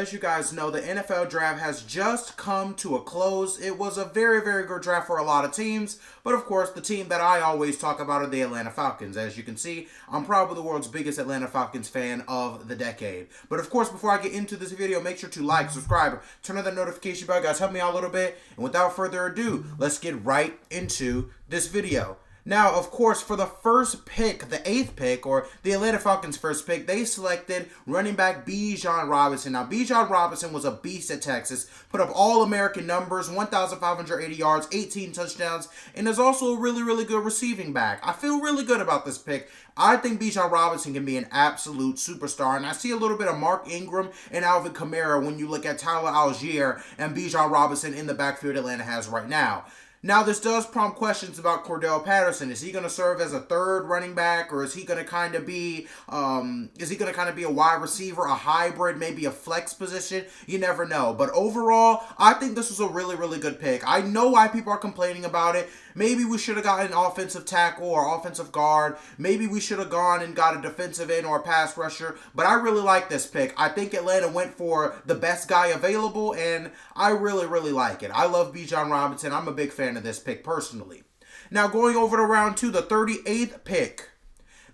as you guys know, the NFL draft has just come to a close. It was a very, very good draft for a lot of teams, but of course, the team that I always talk about are the Atlanta Falcons. As you can see, I'm probably the world's biggest Atlanta Falcons fan of the decade. But of course, before I get into this video, make sure to like, subscribe, turn on the notification bell, guys. Help me out a little bit. And without further ado, let's get right into this video. Now, of course, for the first pick, the 8th pick, or the Atlanta Falcons' first pick, they selected running back Bijan Robinson. Now, Bijan Robinson was a beast at Texas, put up All-American numbers, 1,580 yards, 18 touchdowns, and is also a really, really good receiving back. I feel really good about this pick. I think Bijan Robinson can be an absolute superstar, and I see a little bit of Mark Ingram and Alvin Kamara when you look at Tyler Algier and Bijan Robinson in the backfield Atlanta has right now. Now, this does prompt questions about Cordell Patterson. Is he going to serve as a third running back, or is he going to kind of be, a wide receiver, a hybrid, maybe a flex position? You never know. But overall, I think this was a really, really good pick. I know why people are complaining about it. Maybe we should have gotten an offensive tackle or offensive guard. Maybe we should have gone and got a defensive end or a pass rusher. But I really like this pick. I think Atlanta went for the best guy available, and I really, really like it. I love Bijan Robinson. I'm a big fan of this pick personally. Now, going over to round 2, the 38th pick.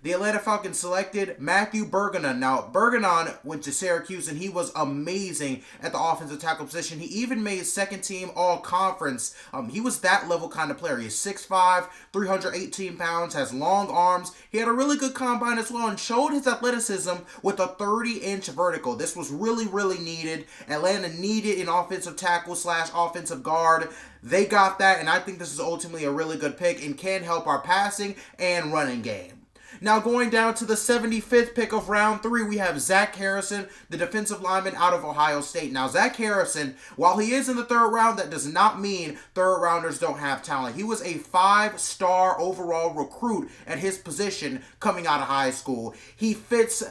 The Atlanta Falcons selected Matthew Bergeron. Now, Bergeron went to Syracuse, and he was amazing at the offensive tackle position. He even made second-team all-conference. He was that level kind of player. He's 6'5", 318 pounds, has long arms. He had a really good combine as well and showed his athleticism with a 30-inch vertical. This was really, really needed. Atlanta needed an offensive tackle / offensive guard. They got that, and I think this is ultimately a really good pick and can help our passing and running game. Now, going down to the 75th pick of round 3, we have Zach Harrison, the defensive lineman out of Ohio State. Now, Zach Harrison, while he is in the 3rd round, that does not mean 3rd rounders don't have talent. He was a 5-star overall recruit at his position coming out of high school. He fits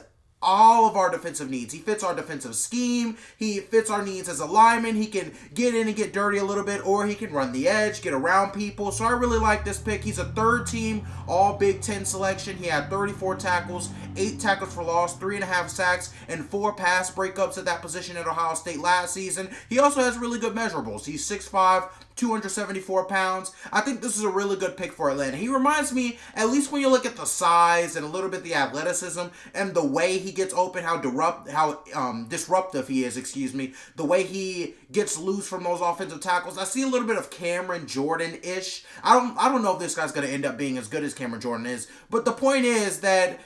all of our defensive needs. He fits our defensive scheme. He fits our needs as a lineman. He can get in and get dirty a little bit, or he can run the edge, get around people. So I really like this pick. He's a 3rd team all Big Ten selection. He had 34 tackles, 8 tackles for loss, 3.5 sacks, and 4 pass breakups at that position at Ohio State last season. He also has really good measurables. He's 6'5", 274 pounds. I think this is a really good pick for Atlanta. He reminds me, at least when you look at the size and a little bit the athleticism and the way he gets open, how disruptive he is, the way he gets loose from those offensive tackles. I see a little bit of Cameron Jordan-ish. I don't know if this guy's going to end up being as good as Cameron Jordan is, but the point is that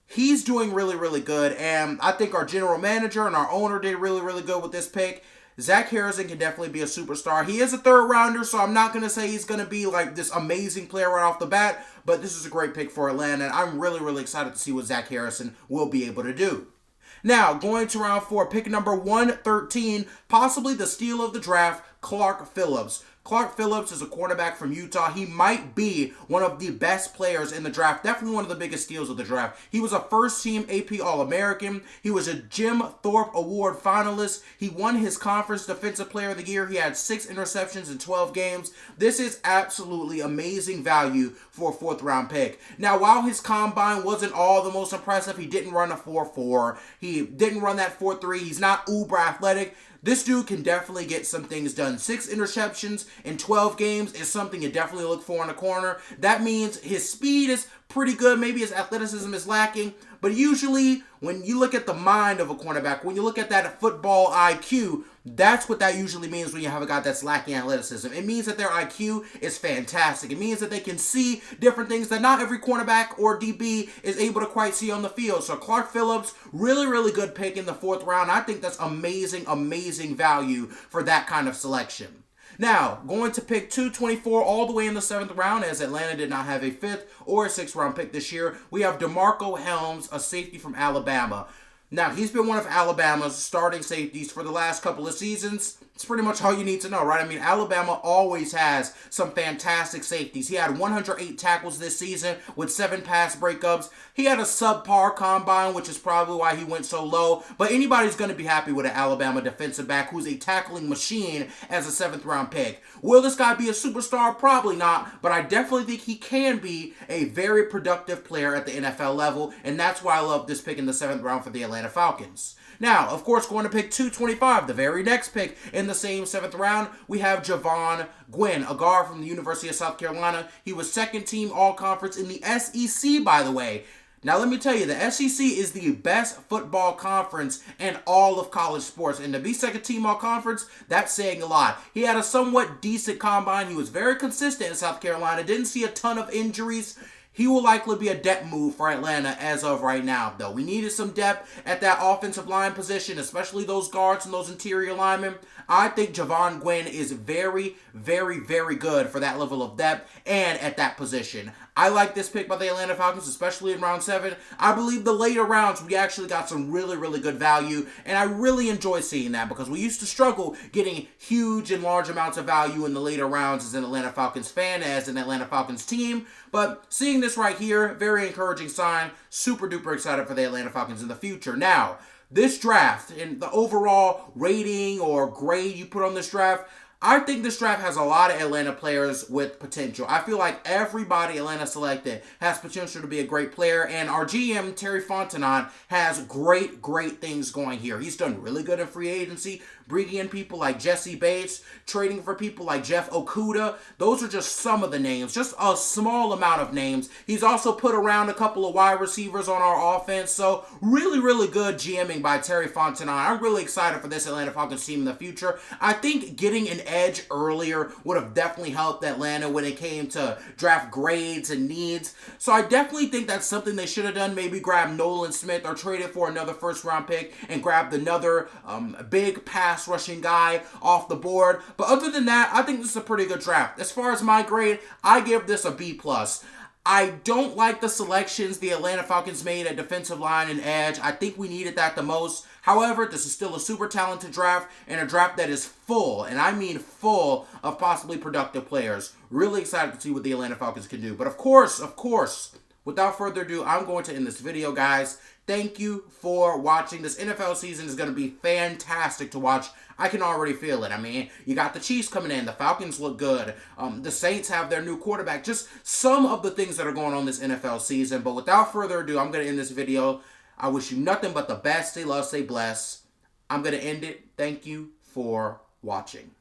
he's doing really, really good, and I think our general manager and our owner did really, really good with this pick. Zach Harrison can definitely be a superstar. He is a 3rd rounder, so I'm not going to say he's going to be like this amazing player right off the bat, but this is a great pick for Atlanta, and I'm really, really excited to see what Zach Harrison will be able to do. Now, going to round 4, pick number 113, possibly the steal of the draft, Clark Phillips. Clark Phillips is a cornerback from Utah. He might be one of the best players in the draft. Definitely one of the biggest steals of the draft. He was a first-team AP All-American. He was a Jim Thorpe Award finalist. He won his conference Defensive Player of the Year. He had 6 interceptions in 12 games. This is absolutely amazing value for a 4th-round pick. Now, while his combine wasn't all the most impressive, he didn't run a 4.4. He didn't run that 4.3. He's not uber athletic. This dude can definitely get some things done. 6 interceptions in 12 games is something you definitely look for in a corner. That means his speed is pretty good. Maybe his athleticism is lacking. But usually, when you look at the mind of a cornerback, when you look at that football IQ, that's what that usually means when you have a guy that's lacking athleticism. It means that their IQ is fantastic. It means that they can see different things that not every cornerback or DB is able to quite see on the field. So Clark Phillips, really, really good pick in the 4th round. I think that's amazing, amazing value for that kind of selection. Now, going to pick 224 all the way in the 7th round, as Atlanta did not have a 5th or a 6th round pick this year, we have DeMarco Helms, a safety from Alabama. Now, he's been one of Alabama's starting safeties for the last couple of seasons. It's pretty much all you need to know, right? I mean, Alabama always has some fantastic safeties. He had 108 tackles this season with 7 pass breakups. He had a subpar combine, which is probably why he went so low. But anybody's going to be happy with an Alabama defensive back who's a tackling machine as a 7th round pick. Will this guy be a superstar? Probably not. But I definitely think he can be a very productive player at the NFL level. And that's why I love this pick in the 7th round for the Atlanta Falcons. Now, of course, going to pick 225, the very next pick in the same 7th round, we have Javon Gwynn, a guard from the University of South Carolina. He was 2nd team all-conference in the SEC, by the way. Now, let me tell you, the SEC is the best football conference in all of college sports. And to be 2nd team all-conference, that's saying a lot. He had a somewhat decent combine. He was very consistent in South Carolina. Didn't see a ton of injuries. He will likely be a depth move for Atlanta as of right now, though. We needed some depth at that offensive line position, especially those guards and those interior linemen. I think Javon Gwynn is very, very, very good for that level of depth and at that position. I like this pick by the Atlanta Falcons, especially in round 7. I believe the later rounds, we actually got some really, really good value, and I really enjoy seeing that because we used to struggle getting huge and large amounts of value in the later rounds as an Atlanta Falcons fan, as an Atlanta Falcons team. But seeing this right here, very encouraging sign. Super duper excited for the Atlanta Falcons in the future. Now, this draft and the overall rating or grade you put on this draft, I think this draft has a lot of Atlanta players with potential. I feel like everybody Atlanta selected has potential to be a great player, and our GM, Terry Fontenot, has great things going here. He's done really good in free agency, bringing in people like Jesse Bates, trading for people like Jeff Okuda. Those are just some of the names, just a small amount of names. He's also put around a couple of wide receivers on our offense, so really, really good GMing by Terry Fontenot. I'm really excited for this Atlanta Falcons team in the future. I think getting an edge earlier would have definitely helped Atlanta when it came to draft grades and needs. So I definitely think that's something they should have done. Maybe grab Nolan Smith or trade it for another 1st round pick and grabbed another big pass rushing guy off the board. But other than that, I think this is a pretty good draft. As far as my grade, I give this a B+. I don't like the selections the Atlanta Falcons made at defensive line and edge. I think we needed that the most. However, this is still a super talented draft and a draft that is full, and I mean full, of possibly productive players. Really excited to see what the Atlanta Falcons can do. But of course, without further ado, I'm going to end this video, guys. Thank you for watching. This NFL season is going to be fantastic to watch. I can already feel it. I mean, you got the Chiefs coming in. The Falcons look good. The Saints have their new quarterback. Just some of the things that are going on this NFL season. But without further ado, I'm going to end this video. I wish you nothing but the best. Stay loved, stay blessed. I'm going to end it. Thank you for watching.